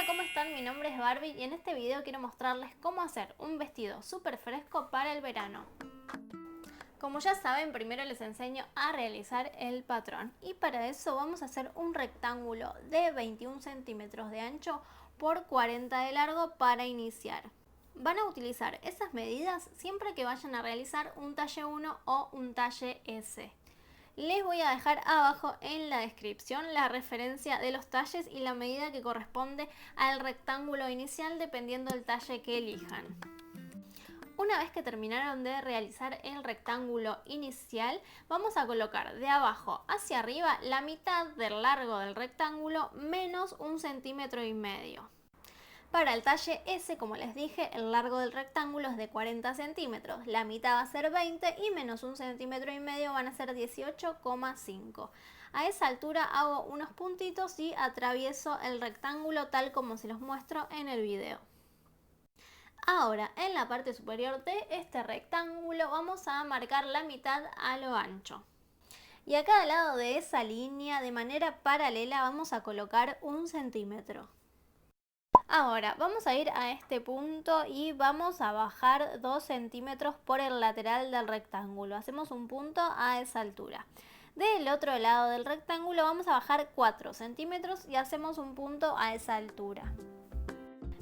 Hola, ¿cómo están? Mi nombre es Barbie y en este video quiero mostrarles cómo hacer un vestido súper fresco para el verano. Como ya saben, primero les enseño a realizar el patrón y para eso vamos a hacer un rectángulo de 21 centímetros de ancho por 40 de largo para iniciar. Van a utilizar esas medidas siempre que vayan a realizar un talle 1 o un talle S. Les voy a dejar abajo en la descripción la referencia de los talles y la medida que corresponde al rectángulo inicial dependiendo del talle que elijan. Una vez que terminaron de realizar el rectángulo inicial, vamos a colocar de abajo hacia arriba la mitad del largo del rectángulo menos 1,5 centímetros. Para el talle S, como les dije, el largo del rectángulo es de 40 centímetros, la mitad va a ser 20 y menos 1,5 centímetros van a ser 18,5. A esa altura hago unos puntitos y atravieso el rectángulo tal como se los muestro en el video. Ahora, en la parte superior de este rectángulo vamos a marcar la mitad a lo ancho. Y a cada lado de esa línea, de manera paralela, vamos a colocar 1 centímetro. Ahora vamos a ir a este punto y vamos a bajar 2 centímetros por el lateral del rectángulo. Hacemos un punto a esa altura. Del otro lado del rectángulo vamos a bajar 4 centímetros y hacemos un punto a esa altura.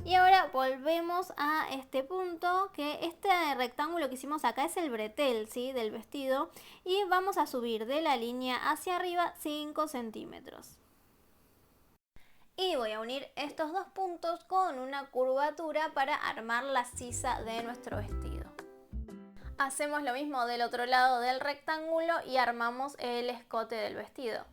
Y ahora volvemos a este punto, que este rectángulo que hicimos acá es el bretel, ¿sí?, del vestido. Y vamos a subir de la línea hacia arriba 5 centímetros. Y voy a unir estos dos puntos con una curvatura para armar la sisa de nuestro vestido. Hacemos lo mismo del otro lado del rectángulo y armamos el escote del vestido.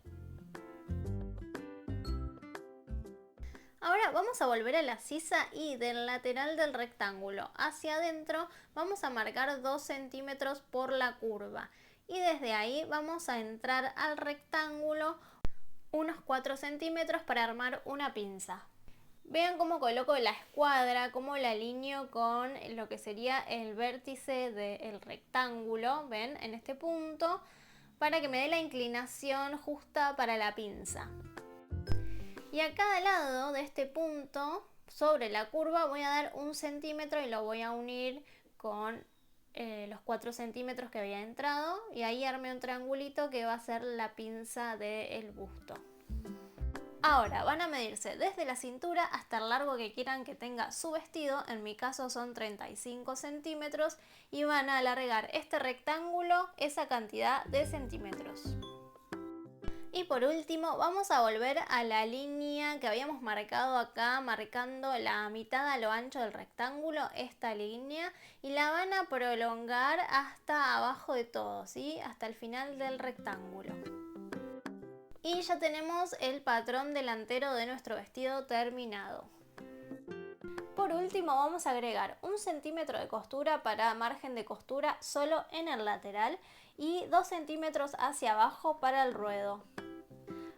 Ahora vamos a volver a la sisa y del lateral del rectángulo hacia adentro vamos a marcar 2 centímetros por la curva. Y desde ahí vamos a entrar al rectángulo unos 4 centímetros para armar una pinza. Vean cómo coloco la escuadra, cómo la alineo con lo que sería el vértice del rectángulo, ven, en este punto, para que me dé la inclinación justa para la pinza. Y a cada lado de este punto, sobre la curva, voy a dar 1 centímetro y lo voy a unir con los 4 centímetros que había entrado, y ahí armé un triangulito que va a ser la pinza del busto. Ahora van a medirse desde la cintura hasta el largo que quieran que tenga su vestido, en mi caso son 35 centímetros, y van a alargar este rectángulo esa cantidad de centímetros. Y por último vamos a volver a la línea que habíamos marcado acá, marcando la mitad a lo ancho del rectángulo, esta línea, y la van a prolongar hasta abajo de todo, ¿sí?, hasta el final del rectángulo. Y ya tenemos el patrón delantero de nuestro vestido terminado. Por último vamos a agregar 1 centímetro de costura para margen de costura solo en el lateral y 2 centímetros hacia abajo para el ruedo.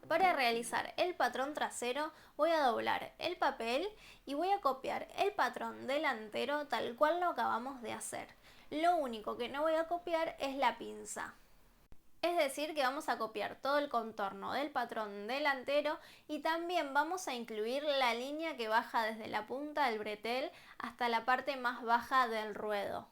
Para realizar el patrón trasero voy a doblar el papel y voy a copiar el patrón delantero tal cual lo acabamos de hacer. Lo único que no voy a copiar es la pinza. Es decir, que vamos a copiar todo el contorno del patrón delantero y también vamos a incluir la línea que baja desde la punta del bretel hasta la parte más baja del ruedo.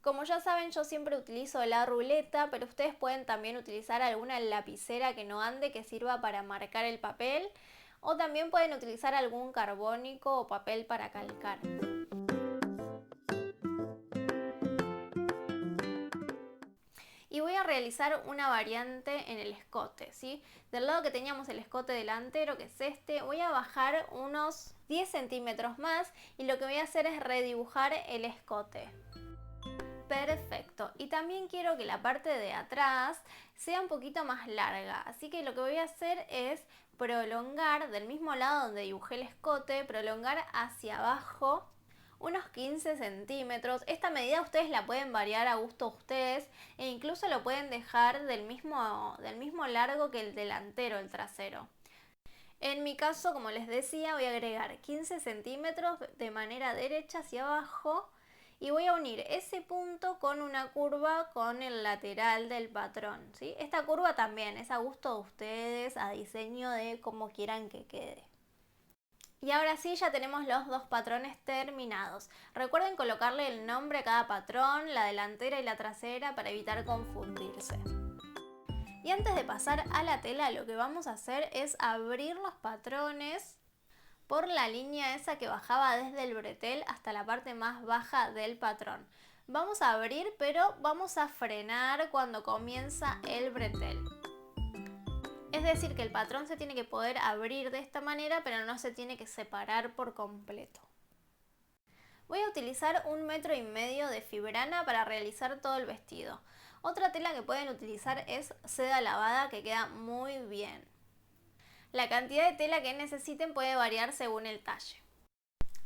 Como ya saben, yo siempre utilizo la ruleta, pero ustedes pueden también utilizar alguna lapicera que no ande, que sirva para marcar el papel, o también pueden utilizar algún carbónico o papel para calcar. Y voy a realizar una variante en el escote, ¿sí? Del lado que teníamos el escote delantero, que es este, voy a bajar unos 10 centímetros más y lo que voy a hacer es redibujar el escote. Perfecto, y también quiero que la parte de atrás sea un poquito más larga, así que lo que voy a hacer es prolongar del mismo lado donde dibujé el escote, prolongar hacia abajo unos 15 centímetros. Esta medida ustedes la pueden variar a gusto de ustedes e incluso lo pueden dejar del mismo largo que el delantero, el trasero. En mi caso, como les decía, voy a agregar 15 centímetros de manera derecha hacia abajo y voy a unir ese punto con una curva con el lateral del patrón, ¿sí? Esta curva también es a gusto de ustedes, a diseño de cómo quieran que quede. Y ahora sí, ya tenemos los dos patrones terminados. Recuerden colocarle el nombre a cada patrón, la delantera y la trasera para evitar confundirse. Y antes de pasar a la tela, lo que vamos a hacer es abrir los patrones por la línea esa que bajaba desde el bretel hasta la parte más baja del patrón. Vamos a abrir, pero vamos a frenar cuando comienza el bretel. Es decir, que el patrón se tiene que poder abrir de esta manera, pero no se tiene que separar por completo. Voy a utilizar 1,5 metros de fibrana para realizar todo el vestido. Otra tela que pueden utilizar es seda lavada, que queda muy bien. La cantidad de tela que necesiten puede variar según el talle.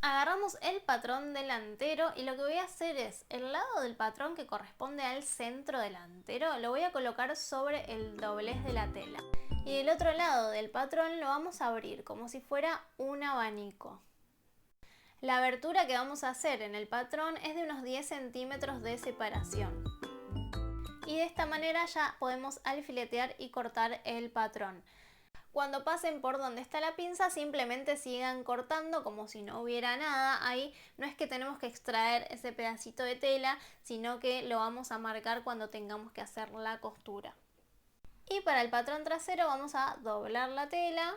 Agarramos el patrón delantero y lo que voy a hacer es, el lado del patrón que corresponde al centro delantero lo voy a colocar sobre el doblez de la tela. Y del otro lado del patrón lo vamos a abrir como si fuera un abanico. La abertura que vamos a hacer en el patrón es de unos 10 centímetros de separación. Y de esta manera ya podemos alfiletear y cortar el patrón. Cuando pasen por donde está la pinza, simplemente sigan cortando como si no hubiera nada. Ahí no es que tenemos que extraer ese pedacito de tela, sino que lo vamos a marcar cuando tengamos que hacer la costura. Y para el patrón trasero vamos a doblar la tela.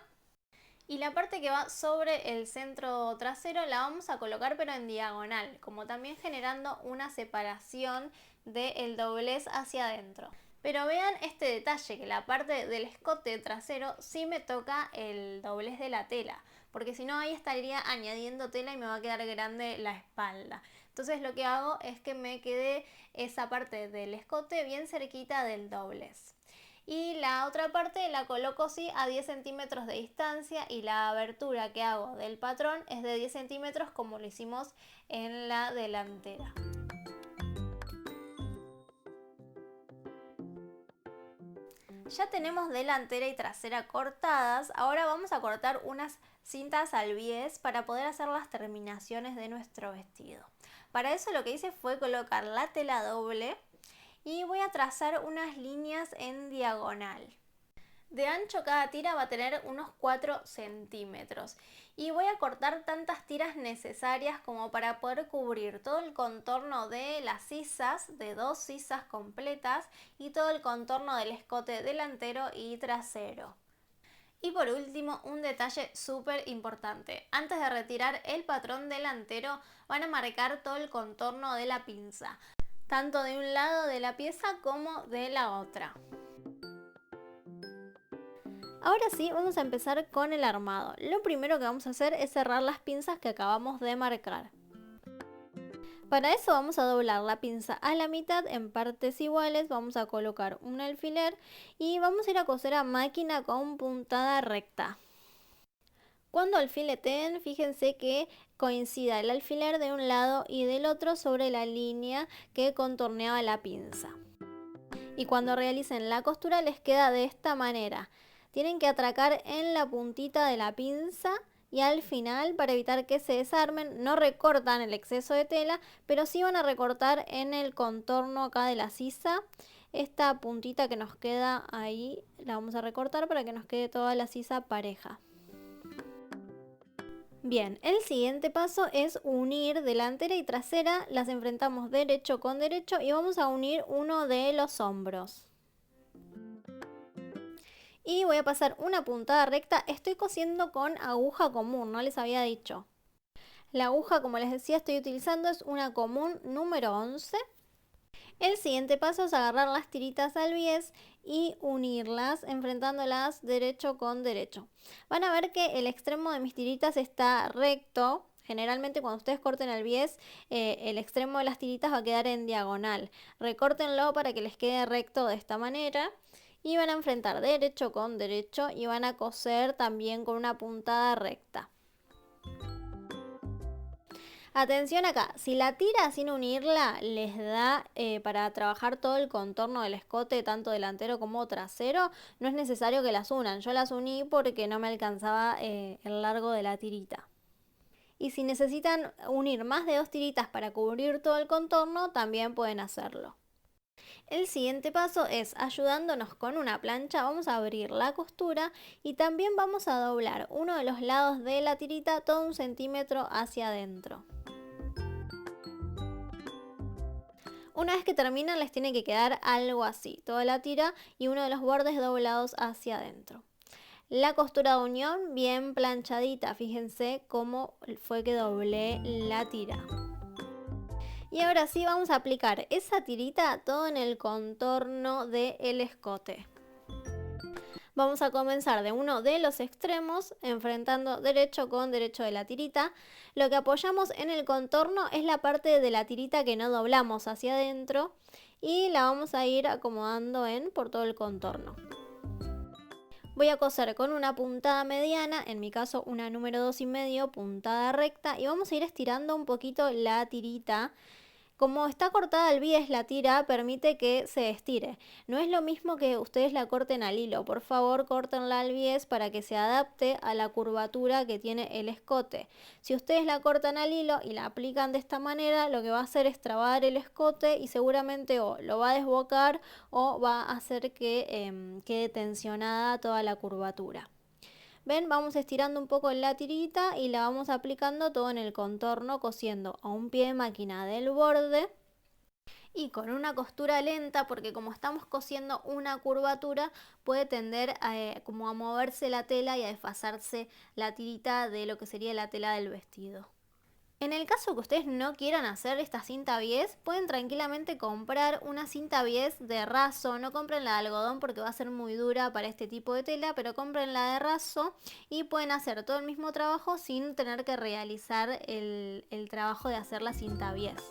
Y la parte que va sobre el centro trasero la vamos a colocar pero en diagonal, como también generando una separación del doblez hacia adentro. Pero vean este detalle, que la parte del escote trasero sí me toca el doblez de la tela, porque si no ahí estaría añadiendo tela y me va a quedar grande la espalda. Entonces lo que hago es que me quede esa parte del escote bien cerquita del doblez. Y la otra parte la coloco sí a 10 centímetros de distancia, y la abertura que hago del patrón es de 10 centímetros como lo hicimos en la delantera. Ya tenemos delantera y trasera cortadas, ahora vamos a cortar unas cintas al bies para poder hacer las terminaciones de nuestro vestido. Para eso lo que hice fue colocar la tela doble y voy a trazar unas líneas en diagonal. De ancho cada tira va a tener unos 4 centímetros y voy a cortar tantas tiras necesarias como para poder cubrir todo el contorno de las sisas, de 2 sisas completas, y todo el contorno del escote delantero y trasero. Y por último, un detalle súper importante. Antes de retirar el patrón delantero van a marcar todo el contorno de la pinza, tanto de un lado de la pieza como de la otra. Ahora sí, vamos a empezar con el armado. Lo primero que vamos a hacer es cerrar las pinzas que acabamos de marcar. Para eso vamos a doblar la pinza a la mitad en partes iguales, vamos a colocar un alfiler y vamos a ir a coser a máquina con puntada recta. Cuando alfileteen, fíjense que coincida el alfiler de un lado y del otro sobre la línea que contorneaba la pinza. Y cuando realicen la costura les queda de esta manera. Tienen que atracar en la puntita de la pinza y al final, para evitar que se desarmen, no recortan el exceso de tela, pero sí van a recortar en el contorno acá de la sisa. Esta puntita que nos queda ahí la vamos a recortar para que nos quede toda la sisa pareja. Bien, el siguiente paso es unir delantera y trasera, las enfrentamos derecho con derecho y vamos a unir uno de los hombros. Y voy a pasar una puntada recta. Estoy cosiendo con aguja común, no les había dicho. La aguja, como les decía, estoy utilizando es una común número 11. El siguiente paso es agarrar las tiritas al bies y unirlas, enfrentándolas derecho con derecho. Van a ver que el extremo de mis tiritas está recto. Generalmente cuando ustedes corten el bies, el extremo de las tiritas va a quedar en diagonal. Recórtenlo para que les quede recto de esta manera. Y van a enfrentar derecho con derecho y van a coser también con una puntada recta. Atención acá, si la tira sin unirla les da para trabajar todo el contorno del escote, tanto delantero como trasero, no es necesario que las unan. Yo las uní porque no me alcanzaba el largo de la tirita. Y si necesitan unir más de 2 tiritas para cubrir todo el contorno, también pueden hacerlo. El siguiente paso es, ayudándonos con una plancha, vamos a abrir la costura y también vamos a doblar uno de los lados de la tirita todo 1 centímetro hacia adentro. Una vez que terminan les tiene que quedar algo así, toda la tira y uno de los bordes doblados hacia adentro. La costura de unión bien planchadita, fíjense cómo fue que doblé la tira. Y ahora sí vamos a aplicar esa tirita todo en el contorno del escote. Vamos a comenzar de uno de los extremos, enfrentando derecho con derecho de la tirita. Lo que apoyamos en el contorno es la parte de la tirita que no doblamos hacia adentro y la vamos a ir acomodando por todo el contorno. Voy a coser con una puntada mediana, en mi caso una número 2,5, puntada recta, y vamos a ir estirando un poquito la tirita. Como está cortada al bies la tira, permite que se estire. No es lo mismo que ustedes la corten al hilo. Por favor, córtenla al bies para que se adapte a la curvatura que tiene el escote. Si ustedes la cortan al hilo y la aplican de esta manera, lo que va a hacer es trabar el escote y seguramente o lo va a desbocar o va a hacer que quede tensionada toda la curvatura. ¿Ven? Vamos estirando un poco la tirita y la vamos aplicando todo en el contorno, cosiendo a un pie de máquina del borde y con una costura lenta, porque como estamos cosiendo una curvatura puede tender como a moverse la tela y a desfasarse la tirita de lo que sería la tela del vestido. En el caso que ustedes no quieran hacer esta cinta bies, pueden tranquilamente comprar una cinta bies de raso. No compren la de algodón porque va a ser muy dura para este tipo de tela, pero compren la de raso y pueden hacer todo el mismo trabajo sin tener que realizar el trabajo de hacer la cinta bies.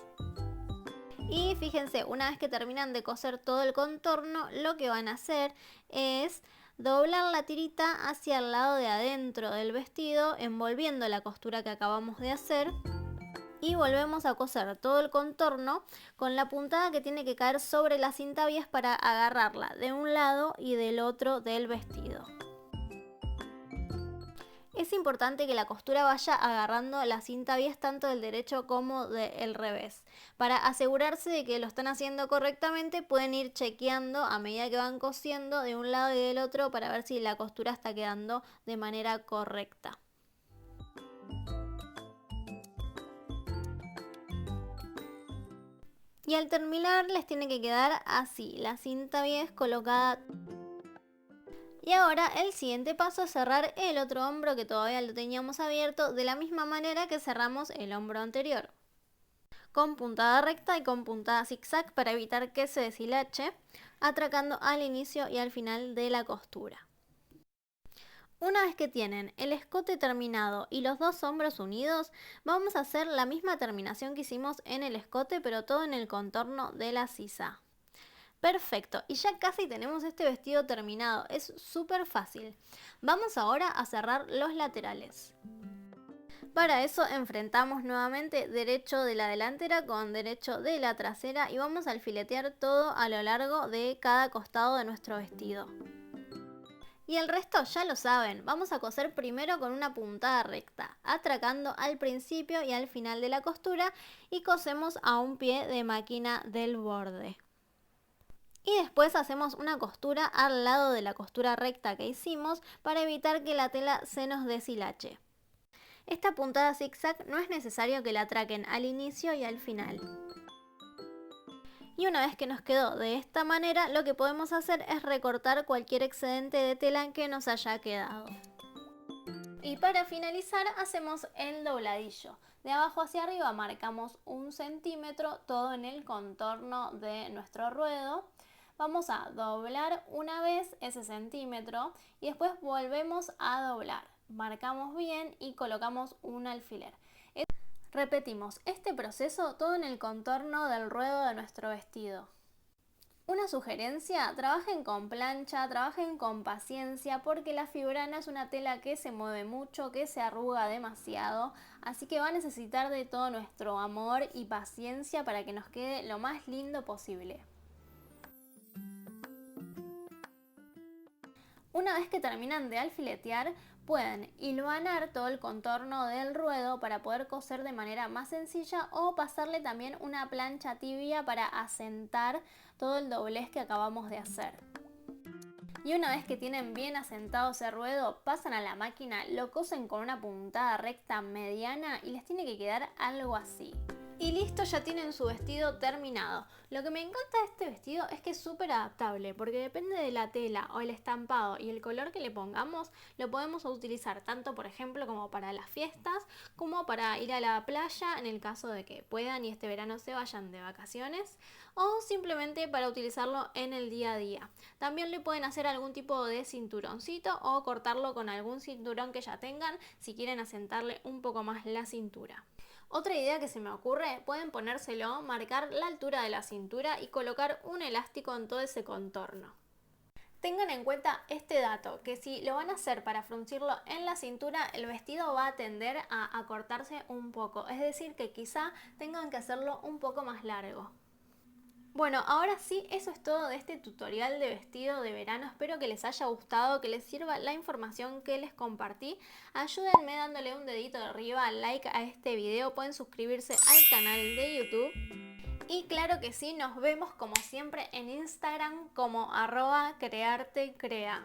Y fíjense, una vez que terminan de coser todo el contorno, lo que van a hacer es doblar la tirita hacia el lado de adentro del vestido, envolviendo la costura que acabamos de hacer. Y volvemos a coser todo el contorno con la puntada que tiene que caer sobre la cinta bies para agarrarla de un lado y del otro del vestido. Es importante que la costura vaya agarrando la cinta bies tanto del derecho como del revés. Para asegurarse de que lo están haciendo correctamente, pueden ir chequeando a medida que van cosiendo de un lado y del otro para ver si la costura está quedando de manera correcta. Y al terminar les tiene que quedar así, la cinta bies colocada. Y ahora el siguiente paso es cerrar el otro hombro que todavía lo teníamos abierto de la misma manera que cerramos el hombro anterior. Con puntada recta y con puntada zigzag para evitar que se deshilache, atracando al inicio y al final de la costura. Una vez que tienen el escote terminado y los dos hombros unidos, vamos a hacer la misma terminación que hicimos en el escote, pero todo en el contorno de la sisa. Perfecto, y ya casi tenemos este vestido terminado, es súper fácil. Vamos ahora a cerrar los laterales. Para eso enfrentamos nuevamente derecho de la delantera con derecho de la trasera y vamos a alfiletear todo a lo largo de cada costado de nuestro vestido. Y el resto ya lo saben, vamos a coser primero con una puntada recta, atracando al principio y al final de la costura y cosemos a un pie de máquina del borde. Y después hacemos una costura al lado de la costura recta que hicimos para evitar que la tela se nos deshilache. Esta puntada zigzag no es necesario que la atraquen al inicio y al final. Y una vez que nos quedó de esta manera, lo que podemos hacer es recortar cualquier excedente de tela que nos haya quedado. Y para finalizar hacemos el dobladillo. De abajo hacia arriba marcamos 1 centímetro, todo en el contorno de nuestro ruedo. Vamos a doblar una vez ese centímetro y después volvemos a doblar. Marcamos bien y colocamos un alfiler. Repetimos este proceso todo en el contorno del ruedo de nuestro vestido. Una sugerencia, trabajen con plancha, trabajen con paciencia porque la fibrana es una tela que se mueve mucho, que se arruga demasiado, así que va a necesitar de todo nuestro amor y paciencia para que nos quede lo más lindo posible. Una vez que terminan de alfiletear, Pueden hilvanar todo el contorno del ruedo para poder coser de manera más sencilla o pasarle también una plancha tibia para asentar todo el doblez que acabamos de hacer. Y una vez que tienen bien asentado ese ruedo, pasan a la máquina, lo cosen con una puntada recta mediana y les tiene que quedar algo así. Y listo, ya tienen su vestido terminado. Lo que me encanta de este vestido es que es súper adaptable, porque depende de la tela o el estampado y el color que le pongamos, lo podemos utilizar tanto, por ejemplo, como para las fiestas, como para ir a la playa en el caso de que puedan y este verano se vayan de vacaciones, o simplemente para utilizarlo en el día a día. También le pueden hacer algún tipo de cinturoncito o cortarlo con algún cinturón que ya tengan si quieren asentarle un poco más la cintura. Otra idea que se me ocurre, pueden ponérselo, marcar la altura de la cintura y colocar un elástico en todo ese contorno. Tengan en cuenta este dato, que si lo van a hacer para fruncirlo en la cintura, el vestido va a tender a acortarse un poco, es decir que quizá tengan que hacerlo un poco más largo. Bueno, ahora sí, eso es todo de este tutorial de vestido de verano. Espero que les haya gustado, que les sirva la información que les compartí. Ayúdenme dándole un dedito de arriba, like a este video. Pueden suscribirse al canal de YouTube. Y claro que sí, nos vemos como siempre en Instagram como @creartecrea.